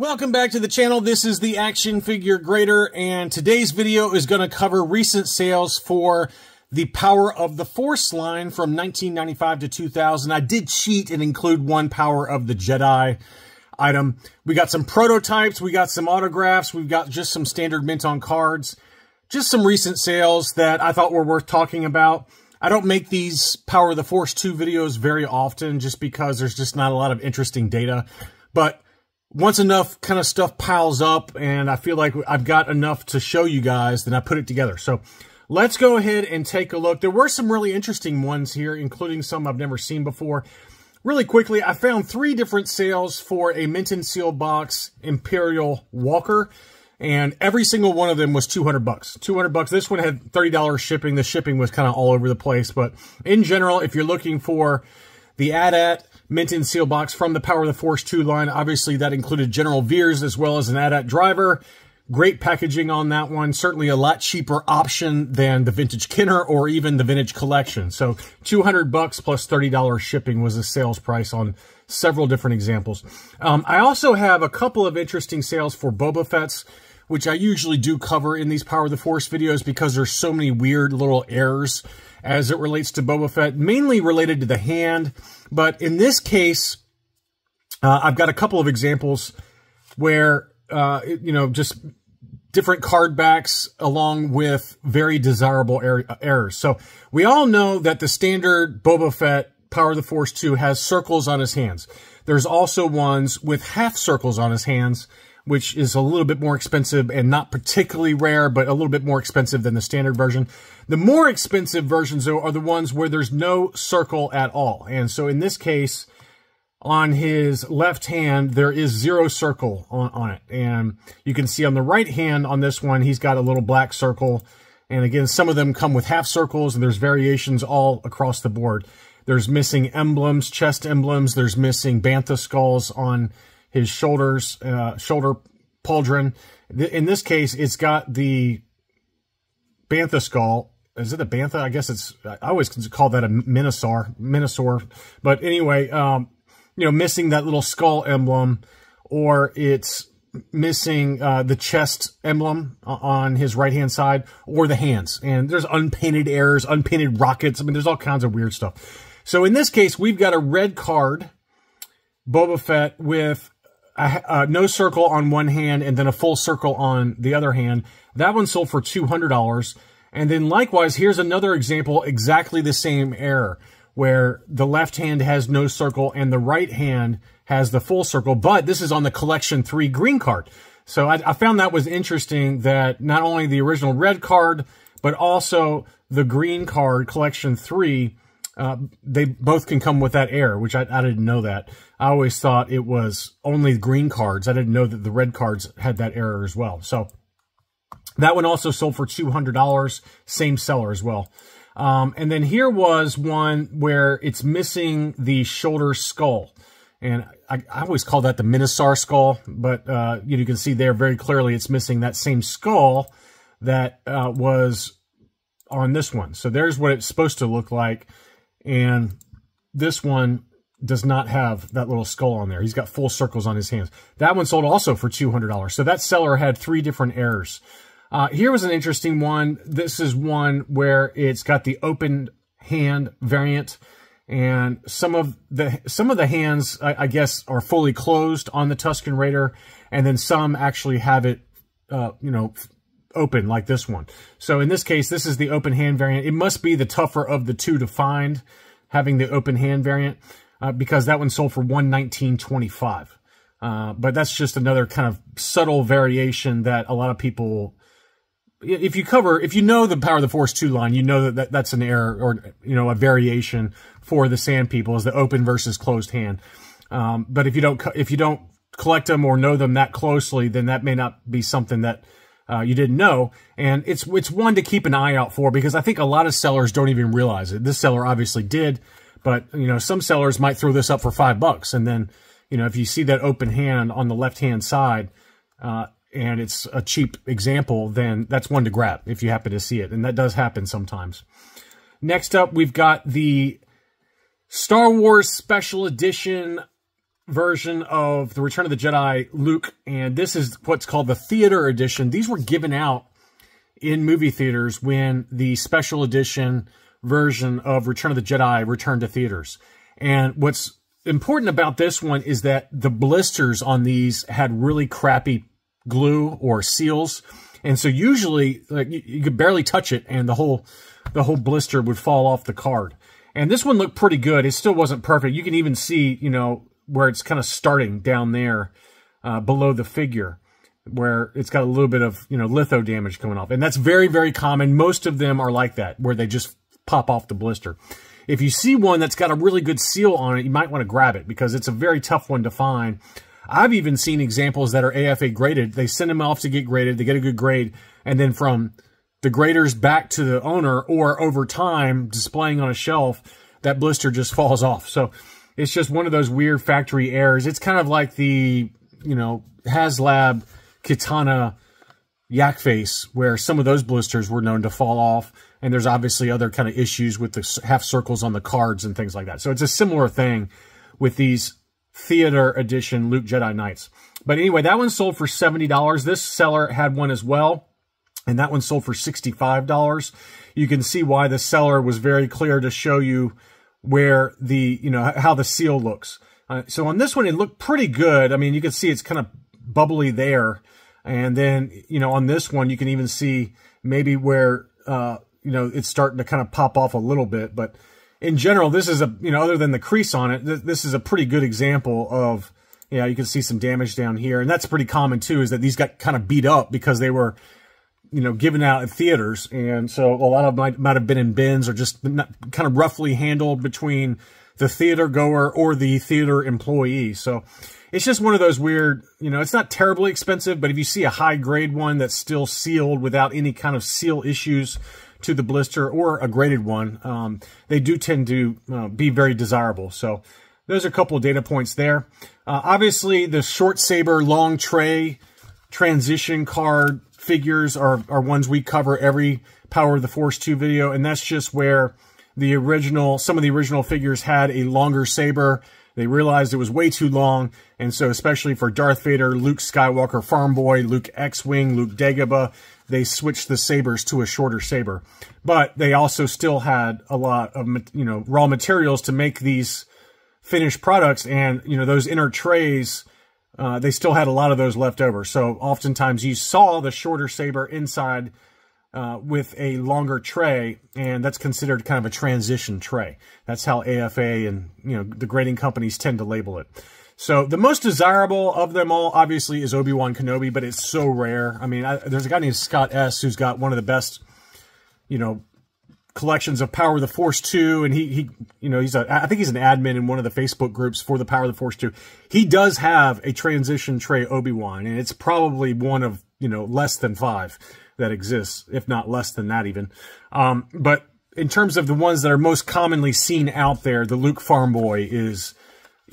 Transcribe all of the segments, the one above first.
Welcome back to the channel. This is the Action Figure Grader, and today's video is going to cover recent sales for the Power of the Force line from 1995 to 2000. I did cheat and include one Power of the Jedi item. We got some prototypes, we got some autographs, we've got just some standard mint on cards, just some recent sales that I thought were worth talking about. I don't make these Power of the Force 2 videos very often just because there's just not a lot of interesting data, but once enough kind of stuff piles up and I feel like I've got enough to show you guys, then I put it together. So let's go ahead and take a look. There were some really interesting ones here, including some I've never seen before. Really quickly, I found 3 different sales for a mint and seal box Imperial Walker, and every single one of them was 200 bucks. 200 bucks. This one had $30 shipping. The shipping was kind of all over the place, but in general, if you're looking for the AT-AT mint and seal box from the Power of the Force 2 line, obviously that included General Veers as well as an AT-AT driver. Great packaging on that one. Certainly a lot cheaper option than the Vintage Kenner or even the Vintage Collection. So 200 bucks plus $30 shipping was the sales price on several different examples. I also have a couple of interesting sales for Boba Fett's, which I usually do cover in these Power of the Force videos because there's so many weird little errors as it relates to Boba Fett, mainly related to the hand. But in this case, I've got a couple of examples where, just different card backs along with very desirable errors. So we all know that the standard Boba Fett Power of the Force 2 has circles on his hands. There's also ones with half circles on his hands, which is a little bit more expensive and not particularly rare, but a little bit more expensive than the standard version. The more expensive versions, though, are the ones where there's no circle at all. And so in this case, on his left hand, there is 0 circle on it. And you can see on the right hand on this one, he's got a little black circle. And again, some of them come with half circles, and there's variations all across the board. There's missing emblems, chest emblems. There's missing bantha skulls on his shoulders, shoulder pauldron. In this case, it's got the bantha skull. Is it a bantha? I guess it's, I always call that a minosaur. But anyway, missing that little skull emblem, or it's missing the chest emblem on his right-hand side, or the hands. And there's unpainted errors, unpainted rockets. I mean, there's all kinds of weird stuff. So in this case, we've got a red card Boba Fett with no circle on one hand and then a full circle on the other hand. That one sold for $200. And then likewise, here's another example, exactly the same error, where the left hand has no circle and the right hand has the full circle, but this is on the Collection 3 green card. So I found that was interesting that not only the original red card, but also the green card, Collection 3, they both can come with that error, which I didn't know that. I always thought it was only green cards. I didn't know that the red cards had that error as well. So that one also sold for $200, same seller as well. And then here was one where it's missing the shoulder skull. And I always call that the Minosaur skull, but you can see there very clearly it's missing that same skull that was on this one. So there's what it's supposed to look like. And this one does not have that little skull on there. He's got full circles on his hands. That one sold also for $200. So that seller had 3 different errors. Here was an interesting one. This is one where it's got the open hand variant, and some of the hands, I guess, are fully closed on the Tusken Raider, and then some actually have it, open like this one. So in this case, this is the open hand variant. It must be the tougher of the 2 to find, having the open hand variant, because that one sold for $119.25. But that's just another kind of subtle variation that a lot of people, if you know the Power of the Force 2 line, you know that that's an error, or, a variation for the Sand People, is the open versus closed hand. But if you don't collect them or know them that closely, then that may not be something that you didn't know. And it's one to keep an eye out for, because I think a lot of sellers don't even realize it. This seller obviously did, but, some sellers might throw this up for $5. And then, if you see that open hand on the left-hand side, and it's a cheap example, then that's one to grab if you happen to see it. And that does happen sometimes. Next up, we've got the Star Wars Special Edition version of the Return of the Jedi Luke, and this is what's called the theater edition. These were given out in movie theaters when the special edition version of Return of the Jedi returned to theaters. And what's important about this one is that the blisters on these had really crappy glue or seals, and so usually like you could barely touch it and the whole blister would fall off the card. And this one looked pretty good. It still wasn't perfect. You can even see, you know, where it's kind of starting down there below the figure, where it's got a little bit of, you know, litho damage coming off. And that's very, very common. Most of them are like that, where they just pop off the blister. If you see one that's got a really good seal on it, you might want to grab it because it's a very tough one to find. I've even seen examples that are AFA graded. They send them off to get graded. They get a good grade. And then from the graders back to the owner, or over time displaying on a shelf, that blister just falls off. So it's just one of those weird factory errors. It's kind of like the, you know, HasLab Kitana Yak Face, where some of those blisters were known to fall off. And there's obviously other kind of issues with the half circles on the cards and things like that. So it's a similar thing with these theater edition Luke Jedi Knights. But anyway, that one sold for $70. This seller had one as well, and that one sold for $65. You can see why the seller was very clear to show you where the, you know, how the seal looks. So on this one, it looked pretty good. I mean, you can see it's kind of bubbly there. And then, you know, on this one, you can even see maybe where, you know, it's starting to kind of pop off a little bit. But in general, this is a, you know, other than the crease on it, this is a pretty good example of, yeah, you can see some damage down here. And that's pretty common too, is that these got kind of beat up because they were, you know, given out at theaters. And so a lot of them might have been in bins or just kind of roughly handled between the theater goer or the theater employee. So it's just one of those weird, you know, it's not terribly expensive, but if you see a high grade one that's still sealed without any kind of seal issues to the blister, or a graded one, they do tend to be very desirable. So there's a couple of data points there. Obviously, the short saber long tray transition card figures are ones we cover every Power of the Force 2 video, and that's just where the original, some of the original figures had a longer saber. They realized it was way too long, and so especially for Darth Vader, Luke Skywalker, Farm Boy, Luke X-Wing, Luke Dagobah, they switched the sabers to a shorter saber. But they also still had a lot of, you know, raw materials to make these finished products, and, you know, those inner trays, they still had a lot of those left over. So oftentimes you saw the shorter saber inside with a longer tray, and that's considered kind of a transition tray. That's how AFA and, you know, the grading companies tend to label it. So the most desirable of them all, obviously, is Obi-Wan Kenobi, but it's so rare. I mean, there's a guy named Scott S. who's got one of the best, you know, collections of Power of the Force 2, and he you know, I think he's an admin in one of the Facebook groups for the Power of the Force 2. He does have a transition tray Obi-Wan, and it's probably one of, you know, less than 5 that exists, if not less than that even. But in terms of the ones that are most commonly seen out there, the Luke Farm Boy is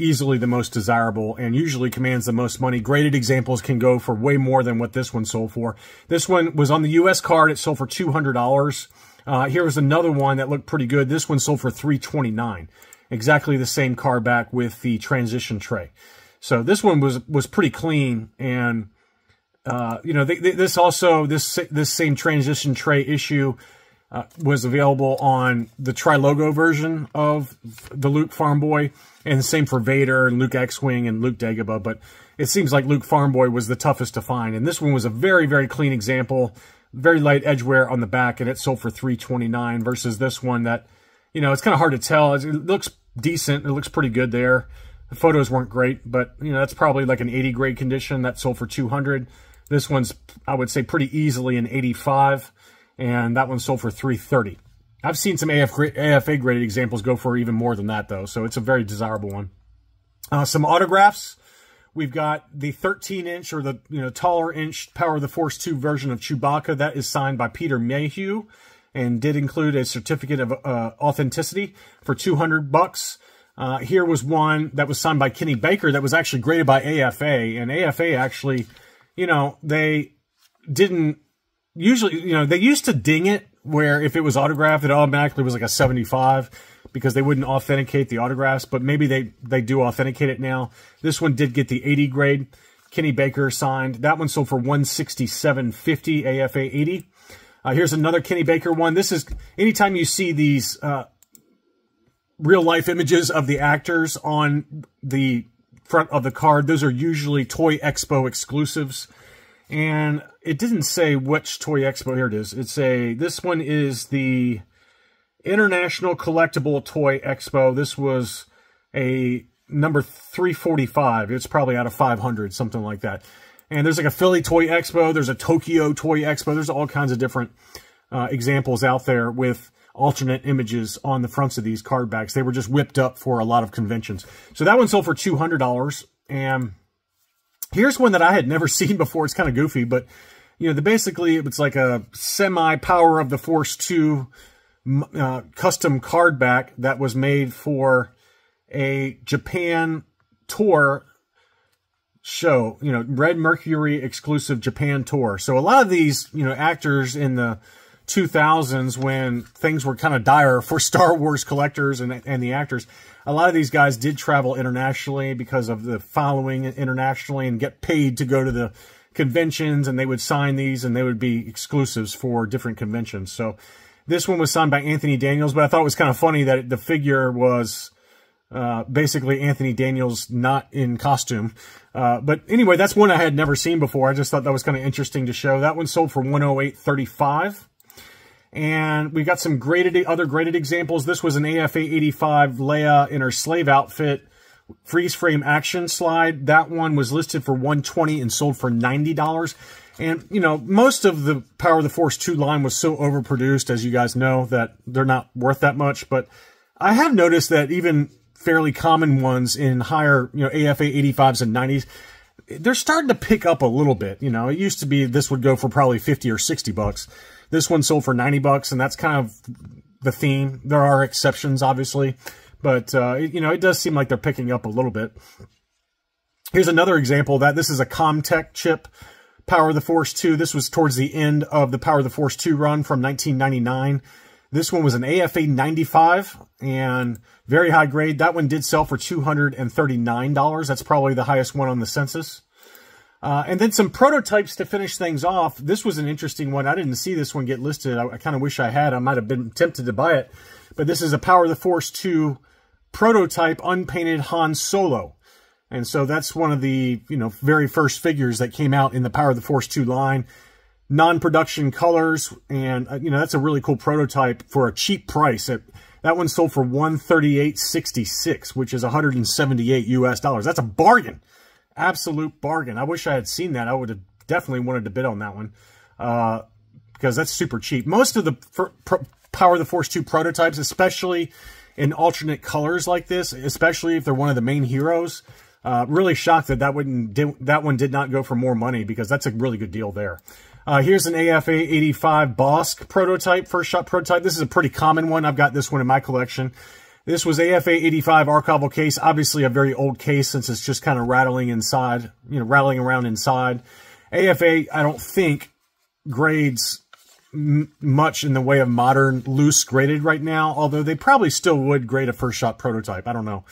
easily the most desirable and usually commands the most money. Graded examples can go for way more than what this one sold for. This one was on the US card. It sold for $200. Here was another one that looked pretty good. This one sold for $329. Exactly the same card back with the transition tray. So this one was pretty clean, and you know, this same transition tray issue was available on the Tri-Logo version of the Luke Farm Boy, and same for Vader and Luke X-Wing and Luke Dagobah, but it seems like Luke Farm Boy was the toughest to find, and this one was a very, very clean example, very light edge wear on the back, and it sold for $329 versus this one that, you know, it's kind of hard to tell. It looks decent. It looks pretty good there. The photos weren't great, but, you know, that's probably like an 80 grade condition. That sold for $200. This one's, I would say, pretty easily an 85, and that one sold for $330. I've seen some AFA graded examples go for even more than that, though, so it's a very desirable one. Some autographs. We've got the 13-inch or the, you know, taller inch Power of the Force 2 version of Chewbacca. That is signed by Peter Mayhew and did include a certificate of authenticity for $200. Here was one that was signed by Kenny Baker that was actually graded by AFA, and AFA actually, you know, they didn't usually, you know, they used to ding it where if it was autographed, it automatically was like a 75 because they wouldn't authenticate the autographs, but maybe they do authenticate it now. This one did get the 80 grade. Kenny Baker signed. That one sold for $167.50 AFA 80. Here's another Kenny Baker one. This is, anytime you see these real-life images of the actors on the front of the card, those are usually Toy Expo exclusives. And it didn't say which Toy Expo. Here it is. This one is the International Collectible Toy Expo. This was a number 345. It's probably out of 500, something like that. And there's like a Philly Toy Expo. There's a Tokyo Toy Expo. There's all kinds of different examples out there with alternate images on the fronts of these card backs. They were just whipped up for a lot of conventions. So that one sold for $200. And here's one that I had never seen before. It's kind of goofy, but you know, basically it's like a semi Power of the Force 2 custom card back that was made for a Japan tour show, you know, Red Mercury exclusive Japan tour. So a lot of these, you know, actors in the 2000s, when things were kind of dire for Star Wars collectors and the actors, a lot of these guys did travel internationally because of the following internationally and get paid to go to the conventions, and they would sign these and they would be exclusives for different conventions. So this one was signed by Anthony Daniels, but I thought it was kind of funny that the figure was basically Anthony Daniels not in costume. But anyway, that's one I had never seen before. I just thought that was kind of interesting to show. That one sold for $108.35. And we got some other graded examples. This was an AFA 85 Leia in her slave outfit freeze frame action slide. That one was listed for $120 and sold for $90. And, you know, most of the Power of the Force 2 line was so overproduced, as you guys know, that they're not worth that much. But I have noticed that even fairly common ones in higher, you know, AFA 85s and 90s, they're starting to pick up a little bit. You know, it used to be this would go for probably 50 or 60 bucks. This one sold for 90 bucks, and that's kind of the theme. There are exceptions, obviously, but, you know, it does seem like they're picking up a little bit. Here's another example of that. This is a Comtech chip Power of the Force 2. This was towards the end of the Power of the Force 2 run from 1999. This one was an AFA 95 and very high grade. That one did sell for $239. That's probably the highest one on the census. And then some prototypes to finish things off. This was an interesting one. I didn't see this one get listed. I kind of wish I had. I might have been tempted to buy it. But this is a Power of the Force 2 prototype unpainted Han Solo. And so that's one of the, you know, very first figures that came out in the Power of the Force 2 line. Non-production colors. And, you know, that's a really cool prototype for a cheap price. That one sold for $138.66, which is $178 US. That's a bargain. Absolute bargain. I wish I had seen that. I would have definitely wanted to bid on that one because that's super cheap. Most of the Power of the Force 2 prototypes, especially in alternate colors like this, especially if they're one of the main heroes, really shocked that that one did not go for more money, because that's a really good deal there. Here's an AFA 85 Bosk prototype, first shot prototype. This is a pretty common one. I've got this one in my collection. This was AFA 85 archival case, obviously a very old case since it's just kind of rattling inside, you know, rattling around inside. AFA, I don't think, grades much in the way of modern loose graded right now, although they probably still would grade a first shot prototype. I don't know.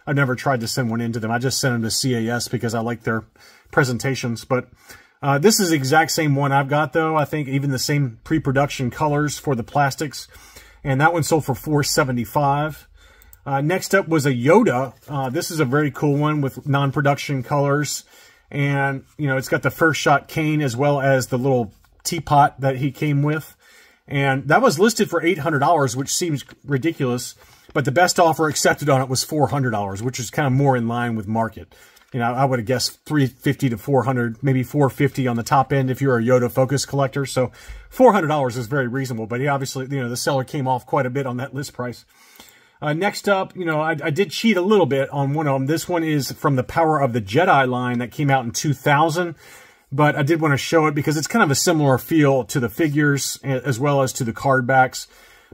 I've never tried to send one into them. I just sent them to CAS because I like their presentations. But this is the exact same one I've got, though. I think even the same pre-production colors for the plastics. And that one sold for $475. Next up was a Yoda. This is a very cool one with non-production colors. And, you know, it's got the first shot cane as well as the little teapot that he came with. And that was listed for $800, which seems ridiculous. But the best offer accepted on it was $400, which is kind of more in line with market. You know, I would have guessed $350 to $400, maybe $450 on the top end if you're a Yoda Focus collector. So $400 is very reasonable. But he obviously, you know, the seller came off quite a bit on that list price. Next up, you know, I did cheat a little bit on one of them. This one is from the Power of the Jedi line that came out in 2000. But I did want to show it because it's kind of a similar feel to the figures as well as to the card backs.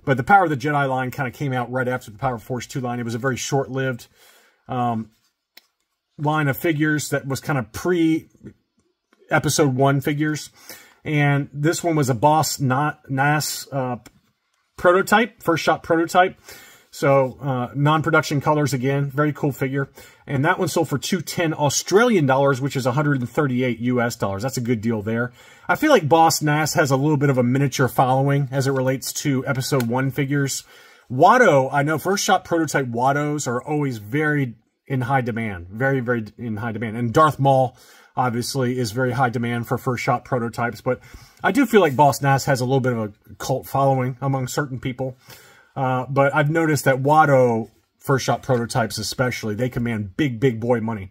But the Power of the Jedi line kind of came out right after the Power of Force 2 line. It was a very short-lived line of figures that was kind of pre-Episode 1 figures. And this one was a Boss NAS prototype, first shot prototype. So non-production colors again, very cool figure. And that one sold for $210 Australian dollars, which is 138 US dollars. That's a good deal there. I feel like Boss Nass has a little bit of a miniature following as it relates to Episode 1 figures. Watto, I know first shot prototype Wattos are always very in high demand. Very, very in high demand. And Darth Maul, obviously, is very high demand for first shot prototypes. But I do feel like Boss Nass has a little bit of a cult following among certain people. But I've noticed that Watto first shot prototypes especially, they command big, big boy money.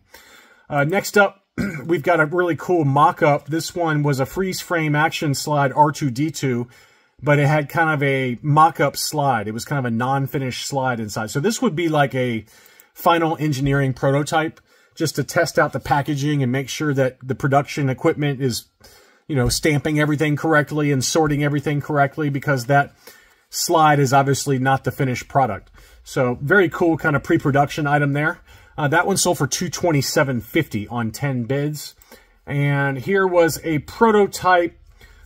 Next up, we've got a really cool mock-up. This one was a freeze frame action slide R2-D2, but it had kind of a mock-up slide. It was kind of a non-finished slide inside. So this would be like a final engineering prototype just to test out the packaging and make sure that the production equipment is, you know, stamping everything correctly and sorting everything correctly, because that slide is obviously not the finished product. So very cool kind of pre-production item there. That one sold for $227.50 on 10 bids. And here was a prototype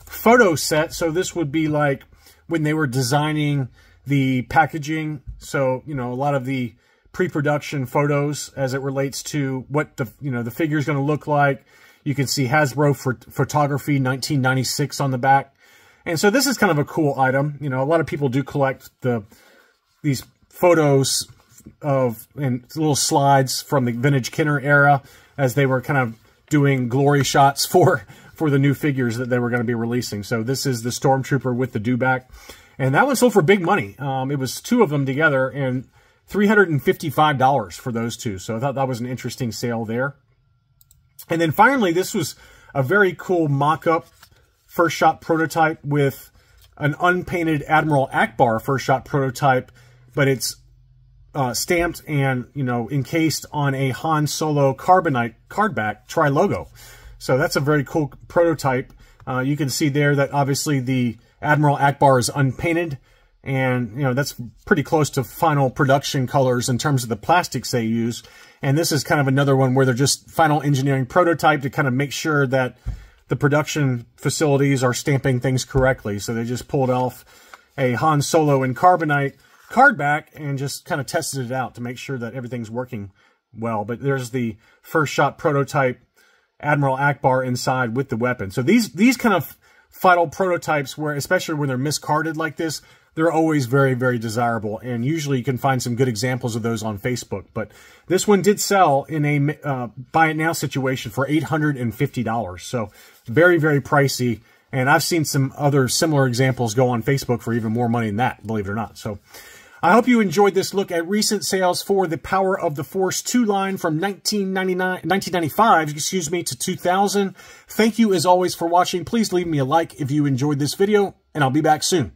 photo set. So this would be like when they were designing the packaging. So, you know, a lot of the pre-production photos as it relates to what the, you know, the figure is going to look like. You can see Hasbro for photography 1996 on the back. And so this is kind of a cool item. You know, a lot of people do collect these photos of and little slides from the vintage Kenner era as they were kind of doing glory shots for the new figures that they were going to be releasing. So this is the Stormtrooper with the dewback. And that one sold for big money. It was two of them together and $355 for those two. So I thought that was an interesting sale there. And then finally, this was a very cool mock-up first shot prototype with an unpainted Admiral Akbar first shot prototype, but it's stamped and, you know, encased on a Han Solo carbonite cardback tri-logo. So that's a very cool prototype. You can see there that obviously the Admiral Akbar is unpainted, and, you know, that's pretty close to final production colors in terms of the plastics they use. And this is kind of another one where they're just final engineering prototype to kind of make sure that the production facilities are stamping things correctly. So they just pulled off a Han Solo in carbonite cardback and just kind of tested it out to make sure that everything's working well. But there's the first shot prototype Admiral Akbar inside with the weapon. So these kind of final prototypes, where especially when they're miscarded like this, they're always very, very desirable. And usually you can find some good examples of those on Facebook. But this one did sell in a buy it now situation for $850. So very, very pricey. And I've seen some other similar examples go on Facebook for even more money than that, believe it or not. So I hope you enjoyed this look at recent sales for the Power of the Force 2 line from 1995, to 2000. Thank you as always for watching. Please leave me a like if you enjoyed this video, and I'll be back soon.